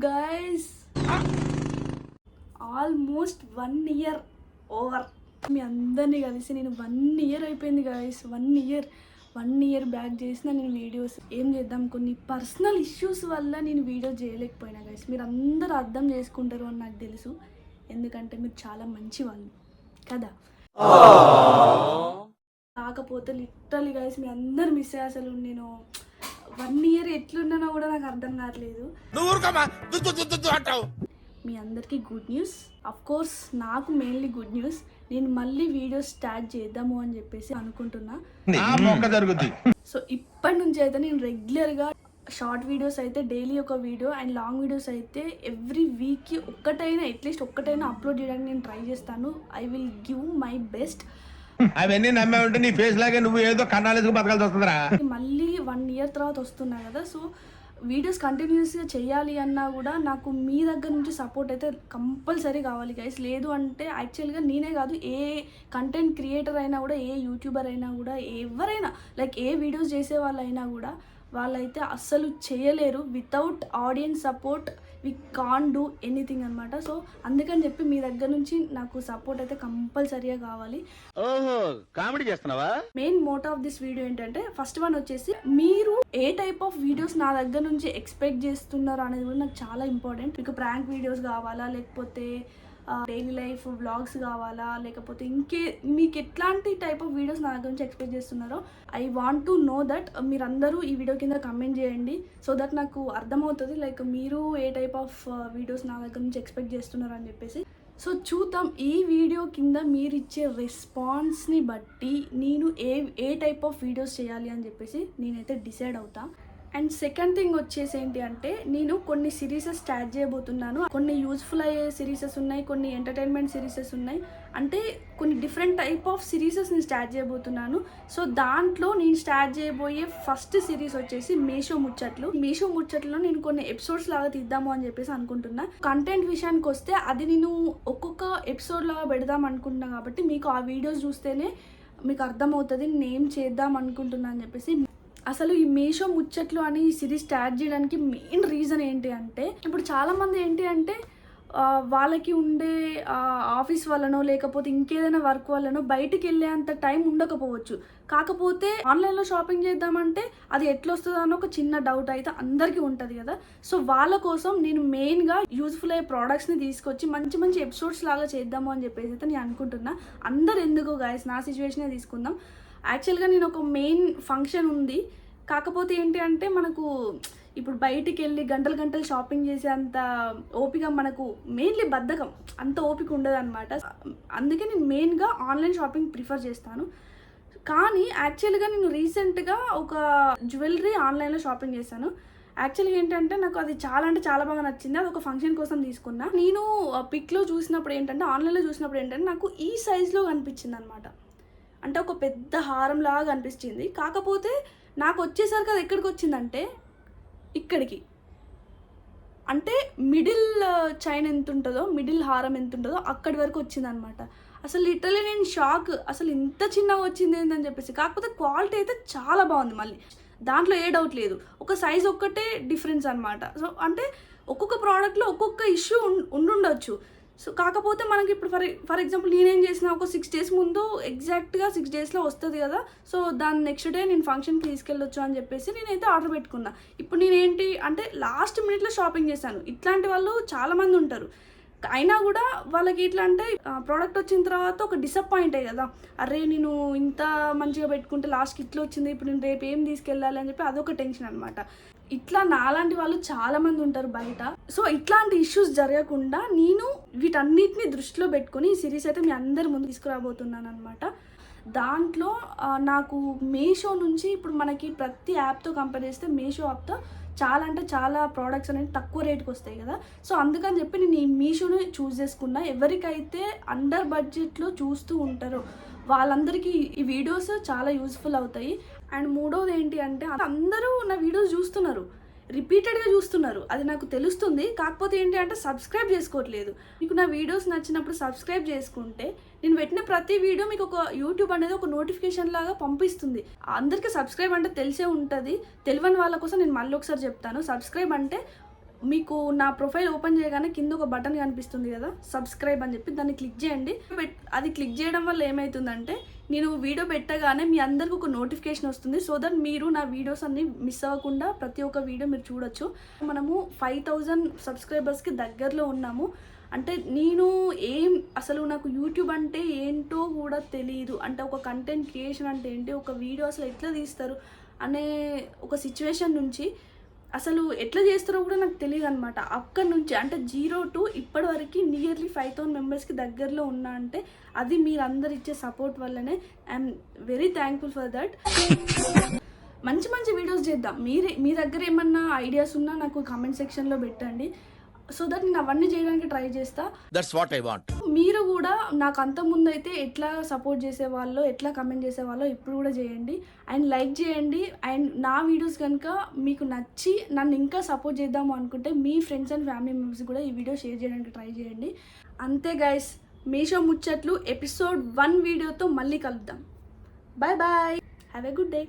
guys, almost 1 year over. మీ అందరినీ కలిసి నేను 1 year అయిపోయింది గాయస్. 1 year బ్యాక్ చేసిన నేను వీడియోస్. ఏం చేద్దాం, కొన్ని పర్సనల్ ఇష్యూస్ వల్ల నేను వీడియో చేయలేకపోయినా గాయస్. మీరు అందరూ అర్థం చేసుకుంటారు అని నాకు తెలుసు, ఎందుకంటే మీరు చాలా మంచి వాళ్ళు కదా. కాకపోతే లిటరలీ గాయస్ మీ అందరు మిస్ అయ్యి అసలు నేను 1 year ఎట్లున్నానో కూడా నాకు అర్థం కావట్లేదు. మీ అందరికీ గుడ్ న్యూస్, అఫ్ కోర్స్ నాకు మెయిన్లీ గుడ్ న్యూస్. నేను మళ్ళీ వీడియోస్ స్టార్ట్ చేద్దాము అని చెప్పేసి అనుకుంటున్నా. సో ఇప్పటి నుంచి అయితే నేను రెగ్యులర్గా షార్ట్ వీడియోస్ అయితే డైలీ ఒక వీడియో అండ్ లాంగ్ వీడియోస్ అయితే ఎవ్రీ వీక్కి అట్లీస్ట్ ఒక్కటైనా అప్లోడ్ చేయడానికి నేను ట్రై చేస్తాను. I will give my best. అవన్నీ నమ్మే ఉంటే నీ ఫేస్ లాగే నువ్వు ఏదో కన్నాలేసుకు బతకాల్సి వస్తుందిరా. మళ్ళీ 1 year తర్వాత వస్తున్నా కదా, సో వీడియోస్ కంటిన్యూస్గా చేయాలి అన్నా కూడా నాకు మీ దగ్గర నుంచి సపోర్ట్ అయితే కంపల్సరీ కావాలి గైస్. లేదు అంటే యాక్చువల్గా నేనే కాదు, ఏ కంటెంట్ క్రియేటర్ అయినా కూడా, ఏ యూట్యూబర్ అయినా కూడా, ఎవరైనా లైక్ ఏ వీడియోస్ చేసే వాళ్ళైనా కూడా వాళ్ళైతే అస్సలు చేయలేరు. Without audience support we can do anything అనమాట. సో అందుకని చెప్పి మీ దగ్గర నుంచి నాకు సపోర్ట్ అయితే కంపల్సరీగా కావాలి. ఓహో, కామెడీ చేస్తున్నావా? Main motto of this video ఏంటంటే, ఫస్ట్ వన్ వచ్చేసి మీరు ఏ టైప్ ఆఫ్ వీడియోస్ నా దగ్గర నుంచి ఎక్స్పెక్ట్ చేస్తున్నారు అనేది కూడా నాకు చాలా ఇంపార్టెంట్. మీకు ప్రాంక్ వీడియోస్ కావాలా, లేకపోతే డైలీ లైఫ్ వ్లాగ్స్ కావాలా, లేకపోతే మీకు ఎట్లాంటి టైప్ ఆఫ్ వీడియోస్ నా దగ్గర నుంచి ఎక్స్పెక్ట్ చేస్తున్నారో I want to know that. మీరందరూ ఈ వీడియో కింద కమెంట్ చేయండి, సో దట్ నాకు అర్థమవుతుంది లైక్ మీరు ఏ టైప్ ఆఫ్ వీడియోస్ నా దగ్గర నుంచి ఎక్స్పెక్ట్ చేస్తున్నారు అని చెప్పేసి. సో చూద్దాం, ఈ వీడియో కింద మీరు ఇచ్చే రెస్పాన్స్ని బట్టి నేను ఏ టైప్ ఆఫ్ వీడియోస్ చేయాలి అని చెప్పేసి నేనైతే డిసైడ్ అవుతా. అండ్ సెకండ్ థింగ్ వచ్చేసి ఏంటి అంటే, నేను కొన్ని సిరీసెస్ స్టార్ట్ చేయబోతున్నాను. కొన్ని యూజ్ఫుల్ అయ్యే సిరీసెస్ ఉన్నాయి, కొన్ని ఎంటర్టైన్మెంట్ సిరీసెస్ ఉన్నాయి, అంటే కొన్ని డిఫరెంట్ టైప్ ఆఫ్ సిరీసెస్ నేను స్టార్ట్ చేయబోతున్నాను. సో దాంట్లో నేను స్టార్ట్ చేయబోయే ఫస్ట్ సిరీస్ వచ్చేసి మేషో ముచ్చట్లో నేను కొన్ని ఎపిసోడ్స్ లాగా తీద్దాము అని చెప్పేసి అనుకుంటున్నా. కంటెంట్ విషయానికి వస్తే అది నేను ఒక్కొక్క ఎపిసోడ్ లాగా పెడదాం అనుకుంటున్నాను, కాబట్టి మీకు ఆ వీడియోస్ చూస్తేనే మీకు అర్థమవుతుంది నేను చేద్దాం అనుకుంటున్నా అని చెప్పేసి. అసలు ఈ మేషో ముచ్చట్లు అని ఈ సిరీస్ స్టార్ట్ చేయడానికి మెయిన్ రీజన్ ఏంటి అంటే, ఇప్పుడు చాలామంది ఏంటి అంటే వాళ్ళకి ఉండే ఆఫీస్ వల్లనో లేకపోతే ఇంకేదైనా వర్క్ వల్లనో బయటికి వెళ్ళేంత టైం ఉండకపోవచ్చు. కాకపోతే ఆన్లైన్లో షాపింగ్ చేద్దామంటే అది ఎట్లా వస్తుందో అని ఒక చిన్న డౌట్ అయితే అందరికీ ఉంటుంది కదా. సో వాళ్ళ కోసం నేను మెయిన్గా యూజ్ఫుల్ అయ్యే ప్రోడక్ట్స్ని తీసుకొచ్చి మంచి ఎపిసోడ్స్ లాగా చేద్దాము అని చెప్పేసి అయితే నేను అనుకుంటున్నా. అందరు ఎందుకో గాయస్ నా సిచ్యువేషనే తీసుకుందాం. యాక్చువల్గా నేను ఒక మెయిన్ ఫంక్షన్ ఉంది, కాకపోతే ఏంటి అంటే మనకు ఇప్పుడు బయటికి వెళ్ళి గంటలు షాపింగ్ చేసే అంత ఓపిక, మనకు మెయిన్లీ బద్ధకం, అంత ఓపిక ఉండదు అనమాట. అందుకే నేను మెయిన్గా ఆన్లైన్ షాపింగ్ ప్రిఫర్ చేస్తాను. కానీ యాక్చువల్గా నేను రీసెంట్గా ఒక జ్యువెలరీ ఆన్లైన్లో షాపింగ్ చేశాను. యాక్చువల్గా ఏంటంటే నాకు అది చాలా బాగా నచ్చింది. అది ఒక ఫంక్షన్ కోసం తీసుకున్నా. నేను పిక్లో చూసినప్పుడు ఏంటంటే, ఆన్లైన్లో చూసినప్పుడు ఏంటంటే నాకు ఈ సైజులో కనిపించింది అనమాట. అంటే ఒక పెద్ద హారం లాగా అనిపించింది. కాకపోతే నాకు వచ్చేసరికి అది ఎక్కడికి వచ్చిందంటే ఇక్కడికి, అంటే మిడిల్ చైన్ ఎంత ఉంటుందో, మిడిల్ హారం ఎంత ఉంటుందో అక్కడి వరకు వచ్చిందనమాట. అసలు లిటరలీ నేను షాక్, అసలు ఇంత చిన్నగా వచ్చింది ఏంటని చెప్పేసి. కాకపోతే క్వాలిటీ అయితే చాలా బాగుంది, మళ్ళీ దాంట్లో ఏ డౌట్ లేదు. ఒక సైజ్ ఒక్కటే డిఫరెన్స్ అనమాట. సో అంటే ఒక్కొక్క ప్రోడక్ట్లో ఒక్కొక్క ఇష్యూ ఉండుండొచ్చు. సో కాకపోతే మనకి ఇప్పుడు ఫర్ ఎగ్జాంపుల్ నేనేం చేసిన, ఒక 6 days ముందు ఎగ్జాక్ట్గా 6 daysలో వస్తుంది కదా. సో దాని నెక్స్ట్ డే నేను ఫంక్షన్కి తీసుకెళ్ళొచ్చు అని చెప్పేసి నేనైతే ఆర్డర్ పెట్టుకున్నా. ఇప్పుడు నేనేంటి అంటే లాస్ట్ మినిట్లో షాపింగ్ చేశాను. ఇట్లాంటి వాళ్ళు చాలామంది ఉంటారు. అయినా కూడా వాళ్ళకి ఇట్లా అంటే ప్రోడక్ట్ వచ్చిన తర్వాత ఒక డిసప్పాయింట్ అయ్యి కదా, అరే నేను ఇంత మంచిగా పెట్టుకుంటే లాస్ట్కి ఇట్లా వచ్చింది, ఇప్పుడు నేను రేపు ఏం తీసుకెళ్ళాలి అని చెప్పి అదొక టెన్షన్ అనమాట. ఇట్లా నాలాంటి వాళ్ళు చాలామంది ఉంటారు బయట. సో ఇట్లాంటి ఇష్యూస్ జరగకుండా నేను వీటన్నిటిని దృష్టిలో పెట్టుకొని ఈ సిరీస్ అయితే మీ అందరి ముందు తీసుకురాబోతున్నాను అనమాట. దాంట్లో నాకు మీషో నుంచి ఇప్పుడు మనకి ప్రతి యాప్తో కంపేర్ చేస్తే మీషో యాప్తో చాలా ప్రోడక్ట్స్ అనేవి తక్కువ రేట్కి వస్తాయి కదా. సో అందుకని చెప్పి నేను ఈ మీషోను చూస్ చేసుకున్నా. ఎవరికైతే అండర్ బడ్జెట్లో చూస్తూ ఉంటారో వాళ్ళందరికీ ఈ వీడియోస్ చాలా యూజ్ఫుల్ అవుతాయి. అండ్ మూడోది ఏంటి అంటే, అందరూ నా వీడియోస్ చూస్తున్నారు, రిపీటెడ్గా చూస్తున్నారు, అది నాకు తెలుస్తుంది. కాకపోతే ఏంటి అంటే సబ్స్క్రైబ్ చేసుకోవట్లేదు. మీకు నా వీడియోస్ నచ్చినప్పుడు సబ్స్క్రైబ్ చేసుకుంటే నేను పెట్టిన ప్రతి వీడియో మీకు ఒక యూట్యూబ్ అనేది ఒక నోటిఫికేషన్ లాగా పంపిస్తుంది. అందరికీ సబ్స్క్రైబ్ అంటే తెలిసే ఉంటుంది, తెలియని వాళ్ళ కోసం నేను మళ్ళీ ఒకసారి చెప్తాను. సబ్స్క్రైబ్ అంటే మీకు నా ప్రొఫైల్ ఓపెన్ చేయగానే కింద ఒక బటన్ కనిపిస్తుంది కదా, సబ్స్క్రైబ్ అని చెప్పి, దాన్ని క్లిక్ చేయండి. అది క్లిక్ చేయడం వల్ల ఏమవుతుందంటే నేను వీడియో పెట్టగానే మీ అందరికి ఒక నోటిఫికేషన్ వస్తుంది. సో దట్ మీరు నా వీడియోస్ అన్ని మిస్ అవ్వకుండా ప్రతి ఒక్క వీడియో మీరు చూడొచ్చు. మనము 5000 సబ్స్క్రైబర్స్కి దగ్గరలో ఉన్నాము. అంటే నేను అసలు నాకు యూట్యూబ్ అంటే ఏంటో కూడా తెలియదు. అంటే ఒక కంటెంట్ క్రియేషన్ అంటే ఏంటి, ఒక వీడియో అసలు ఎట్లా తీస్తారు అనే ఒక సిచ్యువేషన్ నుంచి అసలు ఎట్లా చేస్తారో కూడా నాకు తెలియదు అనమాట. అక్కడి నుంచి అంటే 0 to ఇప్పటి వరకు నియర్లీ 5000 మెంబర్స్కి దగ్గరలో ఉన్నా అంటే అది మీరందరు ఇచ్చే సపోర్ట్ వల్లనే. I'm very thankful for that. మంచి మంచి వీడియోస్ చేద్దాం. మీ దగ్గర ఏమన్నా ఐడియాస్ ఉన్నా నాకు కామెంట్ సెక్షన్లో పెట్టండి. సో దట్ నేను అవన్నీ చేయడానికి ట్రై చేస్తా. That's what I want. మీరు కూడా నాకు అంత ముందు అయితే ఎట్లా సపోర్ట్ చేసేవాళ్ళో, ఎట్లా కమెంట్ చేసేవాళ్ళో ఇప్పుడు కూడా చేయండి. అండ్ లైక్ చేయండి. అండ్ నా వీడియోస్ కనుక మీకు నచ్చి నన్ను ఇంకా సపోర్ట్ చేద్దాము అనుకుంటే మీ ఫ్రెండ్స్ అండ్ ఫ్యామిలీ మెంబర్స్ కూడా ఈ వీడియో షేర్ చేయడానికి ట్రై చేయండి. అంతే గైస్, మీషో ముచ్చట్లు ఎపిసోడ్ 1 వీడియోతో మళ్ళీ కలుద్దాం. Bye bye, have a good day.